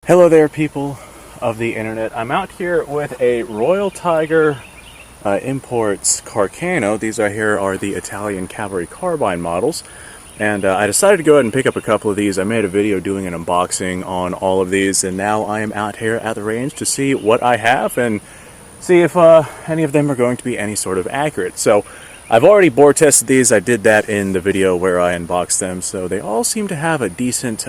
Hello there, people of the internet. I'm out here with a Royal Tiger Imports Carcano. These right here are the Italian cavalry carbine models. And I decided to go ahead and pick up a couple of these. I made a video doing an unboxing on all of these, and now I am out here at the range to see what I have and see if any of them are going to be any sort of accurate. So I've already bore tested these. I did that in the video where I unboxed them, so they all seem to have a decent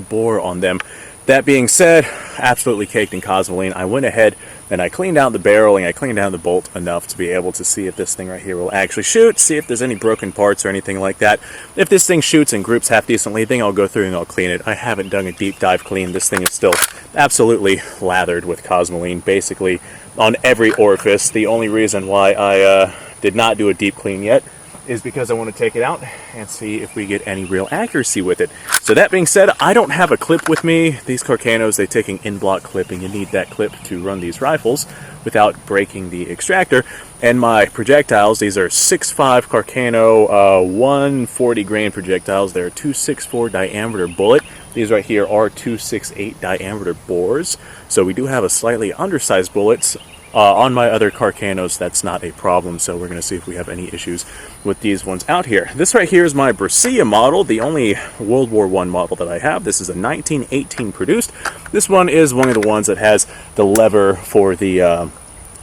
bore on them. That being said, absolutely caked in cosmoline. I went ahead and I cleaned out the barrel and I cleaned down the bolt enough to be able to see if this thing right here will actually shoot, see if there's any broken parts or anything like that. If this thing shoots and groups half decently, then I'll go through and I'll clean it. I haven't done a deep dive clean. This thing is still absolutely lathered with cosmoline, basically on every orifice. The only reason why I did not do a deep clean yet is because I want to take it out and see if we get any real accuracy with it. So that being said, I don't have a clip with me. These Carcanos, they take an in-block clip, and you need that clip to run these rifles without breaking the extractor. And my projectiles, these are 6.5 Carcano 140 grain projectiles. They're a 264 diameter bullet. These right here are 268 diameter bores. So we do have a slightly undersized bullets. On my other Carcanos, that's not a problem, so we're going to see if we have any issues with these ones out here. This right here is my Brescia model, the only World War I model that I have. This is a 1918 produced. This one is one of the ones that has the lever for the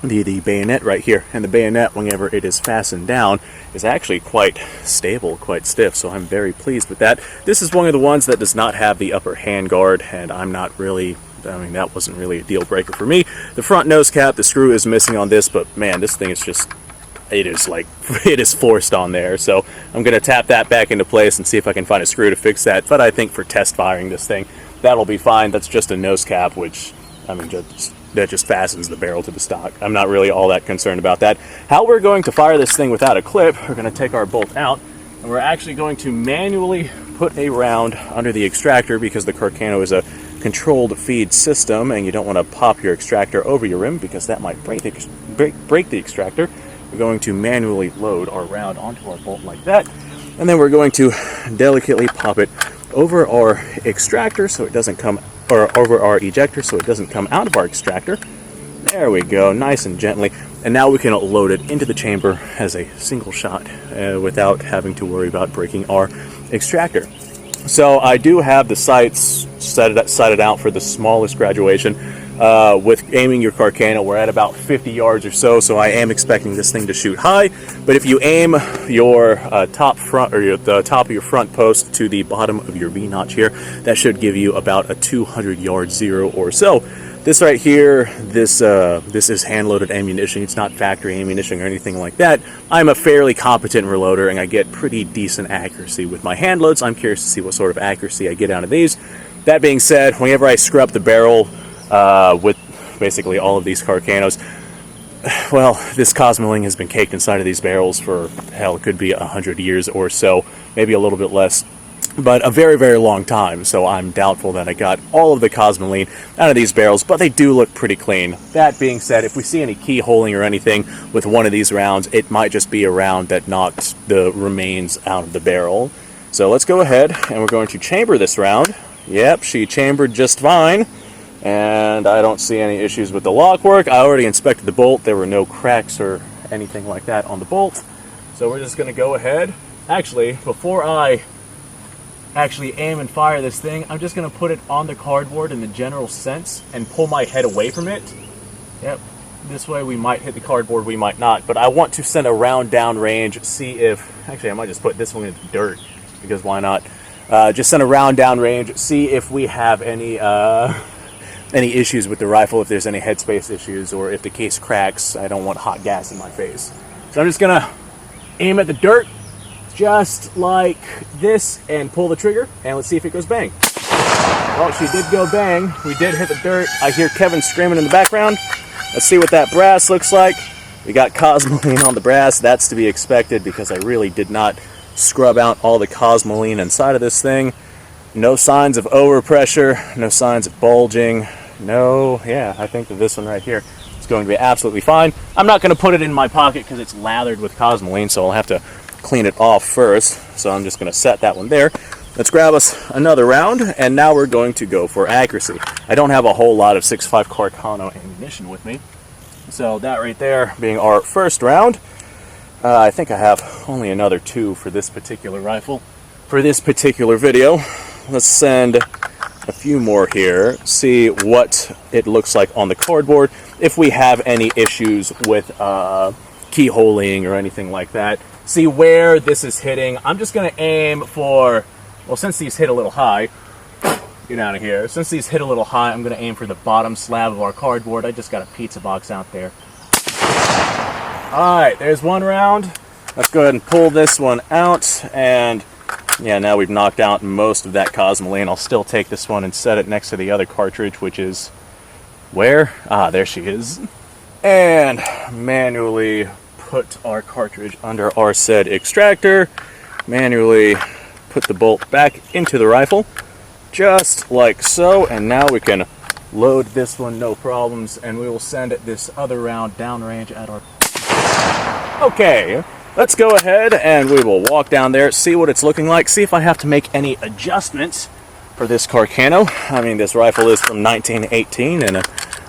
bayonet right here. And the bayonet, whenever it is fastened down, is actually quite stable, quite stiff, so I'm very pleased with that. This is one of the ones that does not have the upper handguard, and I'm not really... that wasn't really a deal breaker for me. The front nose cap, the screw is missing on this, but man, this thing is just, it is forced on there. So I'm going to tap that back into place and see if I can find a screw to fix that. But I think for test firing this thing, that'll be fine. That's just a nose cap, which, that just fastens the barrel to the stock. I'm not really all that concerned about that. How we're going to fire this thing without a clip, we're going to take our bolt out, and we're actually going to manually put a round under the extractor because the Carcano is a controlled feed system, and you don't want to pop your extractor over your rim because that might break the extractor. We're going to manually load our round onto our bolt like that, and then we're going to delicately pop it over our extractor so it doesn't come, or over our ejector so it doesn't come out of our extractor. There we go, nice and gently. And now we can load it into the chamber as a single shot without having to worry about breaking our extractor. So I do have the sights sighted out for the smallest graduation. With aiming your Carcano, we're at about 50 yards or so, so I am expecting this thing to shoot high. But if you aim your top of your front post to the bottom of your V-notch here, that should give you about a 200-yard zero or so. This right here, this is hand-loaded ammunition. It's not factory ammunition or anything like that. I'm a fairly competent reloader, and I get pretty decent accuracy with my hand loads. I'm curious to see what sort of accuracy I get out of these. That being said, whenever I scrub the barrel with basically all of these Carcanos, well, this cosmoline has been caked inside of these barrels for, hell, it could be 100 years or so, maybe a little bit less. But a very, very long time, so I'm doubtful that I got all of the cosmoline out of these barrels, but they do look pretty clean. That being said, if we see any keyholing or anything with one of these rounds, it might just be a round that knocked the remains out of the barrel. So let's go ahead, and we're going to chamber this round. Yep, she chambered just fine, and I don't see any issues with the lock work. I already inspected the bolt. There were no cracks or anything like that on the bolt. So we're just going to go ahead. Actually, before I aim and fire this thing, I'm just going to put it on the cardboard in the general sense and pull my head away from it. Yep, this way we might hit the cardboard, we might not, but I want to send a round down range, see if, actually I might just put this one in the dirt, because why not? Just send a round down range, see if we have any issues with the rifle, if there's any headspace issues, or if the case cracks. I don't want hot gas in my face. So I'm just going to aim at the dirt, just like this, and pull the trigger, and let's see if it goes bang. Well, she did go bang. We did hit the dirt. I hear Kevin screaming in the background. Let's see what that brass looks like. We got cosmoline on the brass. That's to be expected because I really did not scrub out all the cosmoline inside of this thing. No signs of overpressure, no signs of bulging. No, yeah, I think that this one right here is going to be absolutely fine. I'm not going to put it in my pocket because it's lathered with cosmoline, so I'll have to clean it off first. So I'm just going to set that one there. let's grab us another round, and now we're going to go for accuracy. I don't have a whole lot of 6.5 Carcano ammunition with me, so that right there being our first round. I think I have only another 2 for this particular rifle. For this particular video, let's send a few more here, see what it looks like on the cardboard, if we have any issues with keyholing or anything like that. See where this is hitting. I'm just going to aim for, well, since these hit a little high, get out of here. Since these hit a little high, I'm going to aim for the bottom slab of our cardboard. I just got a pizza box out there. Alright, there's one round. Let's go ahead and pull this one out, and yeah, now we've knocked out most of that Cosmoline. I'll still take this one and set it next to the other cartridge, which is where? Ah, there she is. And manually put our cartridge under our said extractor. Manually put the bolt back into the rifle, just like so. And now we can load this one, no problems, and we will send this other round downrange at our... Okay, let's go ahead and we will walk down there, see what it's looking like, see if I have to make any adjustments for this Carcano. I mean, this rifle is from 1918, and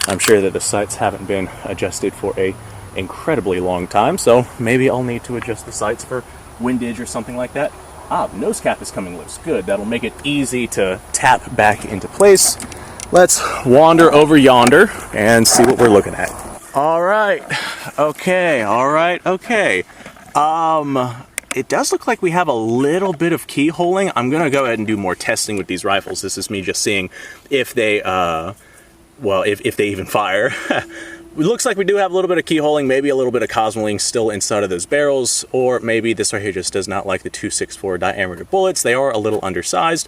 I'm sure that the sights haven't been adjusted for a incredibly long time, so maybe I'll need to adjust the sights for windage or something like that. Ah, the nose cap is coming loose. Good, that'll make it easy to tap back into place. Let's wander over yonder and see what we're looking at. Alright, okay. It does look like we have a little bit of keyholing. I'm going to go ahead and do more testing with these rifles. This is me just seeing if they, well, if they even fire. It looks like we do have a little bit of keyholing, maybe a little bit of Cosmoline still inside of those barrels, or maybe this right here just does not like the 2.64 diameter bullets. They are a little undersized.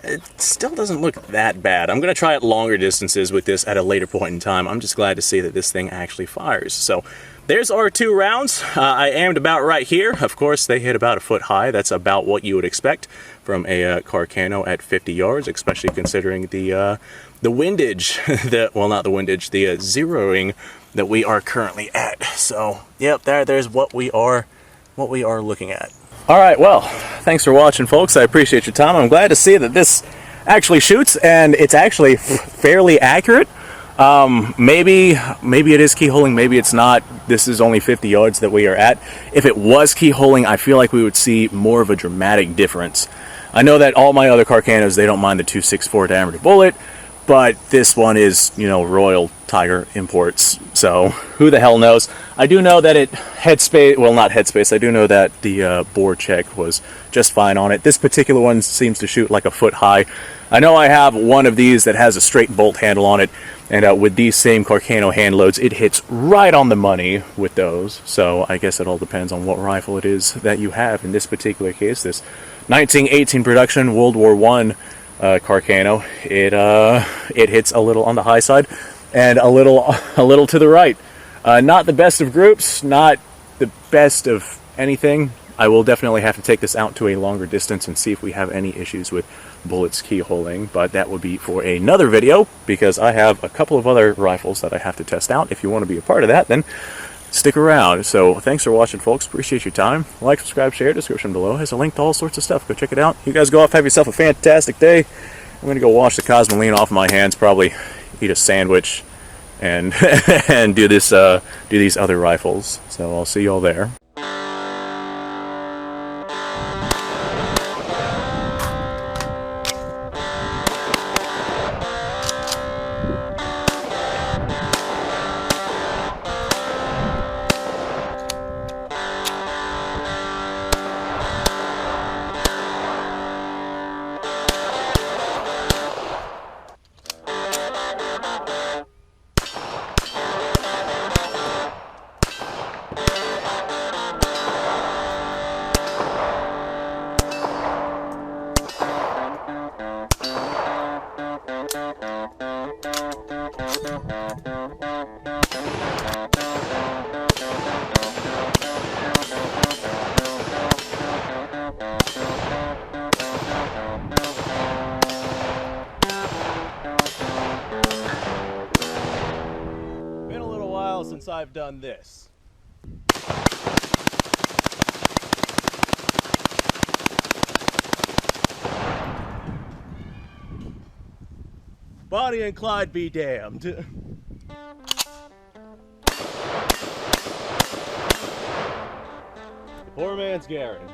It still doesn't look that bad. I'm going to try at longer distances with this at a later point in time. I'm just glad to see that this thing actually fires. So there's our 2 rounds. I aimed about right here. Of course, they hit about a foot high. That's about what you would expect from a Carcano at 50 yards, especially considering the windage, well, not the windage, the zeroing that we are currently at. So, yep, there's what we are looking at. Alright, well, thanks for watching, folks. I appreciate your time. I'm glad to see that this actually shoots, and it's actually fairly accurate. Maybe it is keyholing, maybe it's not. This is only 50 yards that we are at. If it was keyholing, I feel like we would see more of a dramatic difference. I know that all my other Carcanos, they don't mind the 2.64 diameter bullet, but this one is, you know, Royal Tiger imports, so who the hell knows. I do know that it headspace, well, not headspace, I do know that the bore check was just fine on it. This particular one seems to shoot like a foot high. I know I have one of these that has a straight bolt handle on it, and with these same Carcano hand loads, it hits right on the money with those. So I guess it all depends on what rifle it is that you have. In this particular case, this 1918 production World War I Carcano, it hits a little on the high side and a little to the right. Not the best of groups, not the best of anything. I will definitely have to take this out to a longer distance and see if we have any issues with bullets keyholing, but that would be for another video because I have a couple of other rifles that I have to test out. If you want to be a part of that, then stick around. So thanks for watching, folks. Appreciate your time. Like, subscribe, share. Description below has a link to all sorts of stuff. Go check it out. You guys go off, have yourself a fantastic day. I'm going to go wash the Cosmoline off my hands, probably eat a sandwich, and and do these other rifles. So I'll see you all there. Since I've done this. Bonnie and Clyde be damned. The poor man's Garen.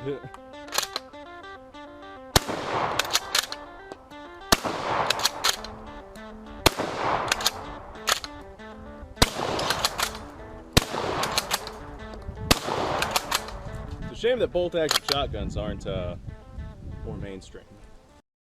It's a shame that bolt-action shotguns aren't more mainstream.